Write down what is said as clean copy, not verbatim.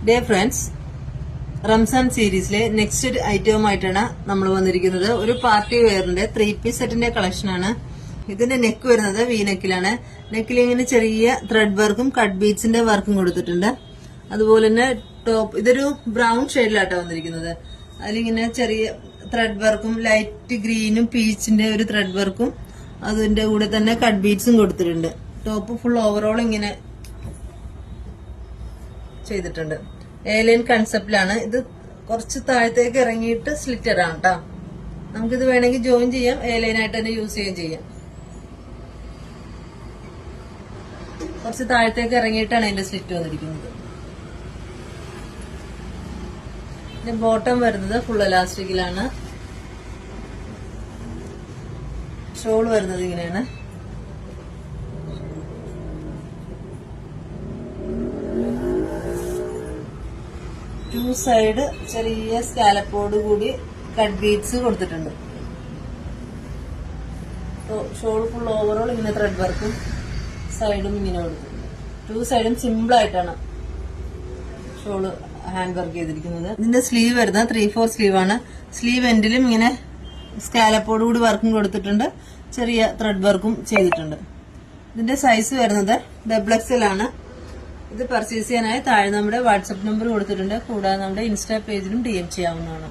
Day friends, Ramzan സീരീസിലെ next ഐറ്റവുമായിട്ടാണ് നമ്മൾ വന്നിരിക്കുന്നത്. ഒരു പാർട്ടി വെയറിന്റെ 3 പീസ് സെറ്റിന്റെ കളക്ഷനാണ്. ഇതിന്റെ നെക്ക് വരുന്നത് വി നെക്കിലാണ്. നെക്കിൽ ഇങ്ങനെ ചെറിയ ത്രെഡ് വർക്കും കട്ട് ബീഡ്സിന്റെ വർക്കും കൊടുത്തിട്ടുണ്ട്. അതുപോലെ തന്നെ ടോപ്പ് ഇതൊരു ബ്രൗൺ ഷെയ്ഡിലാട്ടോ വന്നിരിക്കുന്നത്. അതിലിങ്ങനെ ചെറിയ ത്രെഡ് വർക്കും ലൈറ്റ് ഗ്രീനും പീച്ചിന്റെ ഒരു ത്രെഡ് വർക്കും അതിന്റെ കൂടെ തന്നെ കട്ട് ബീഡ്സും കൊടുത്തിട്ടുണ്ട്. ടോപ്പ് ഫുൾ ഓവറോൾ ഇങ്ങനെ ചെയ്തിട്ടുണ്ട്. എയർലൈൻ കൺസെപ്റ്റിലാണ് ഇത്. കുറച്ച് താഴത്തേക്ക് ഇറങ്ങിയിട്ട് സ്ലിറ്റർ ആണ് കേട്ടോ. നമുക്കിത് വേണമെങ്കിൽ ജോയിൻ ചെയ്യാം, എയർലൈൻ ആയിട്ട് തന്നെ യൂസ് ചെയ്യുകയും ചെയ്യാം. കുറച്ച് താഴത്തേക്ക് ഇറങ്ങിയിട്ടാണ് അതിന്റെ സ്ലിറ്റ് വന്നിരിക്കുന്നത്. ഇതിന്റെ ബോട്ടം വരുന്നത് ഫുൾ എലാസ്റ്റിക്കിലാണ്. ഷോൾ വരുന്നത് ഇങ്ങനെയാണ്. ടു സൈഡ് ചെറിയ സ്കാലപ്പോട് കൂടി കട്ട് ബീഡ്സ് കൊടുത്തിട്ടുണ്ട്. ഷോൾ ഫുൾ ഓവറോൾ ഇങ്ങനെ ത്രെഡ് വർക്കും സൈഡും ഇങ്ങനെ കൊടുത്തിട്ടുണ്ട്. ടു സൈഡും സിമ്പിൾ ആയിട്ടാണ് ഷോള് ഹാൻഡ് വർക്ക് ചെയ്തിരിക്കുന്നത്. ഇതിന്റെ സ്ലീവ് വരുന്നത് 3/4 സ്ലീവ് ആണ്. സ്ലീവ് എൻഡിലും ഇങ്ങനെ സ്കാലപ്പോട് കൂടി വർക്കും കൊടുത്തിട്ടുണ്ട്. ചെറിയ ത്രെഡ് വർക്കും ചെയ്തിട്ടുണ്ട്. ഇതിന്റെ സൈസ് വരുന്നത് XXL ആണ്. ഇത് പർച്ചേസ് ചെയ്യാനായി താഴെ നമ്മുടെ വാട്സപ്പ് നമ്പർ കൊടുത്തിട്ടുണ്ട്. കൂടാതെ നമ്മുടെ ഇൻസ്റ്റാ പേജിലും DM ചെയ്യാവുന്നതാണ്.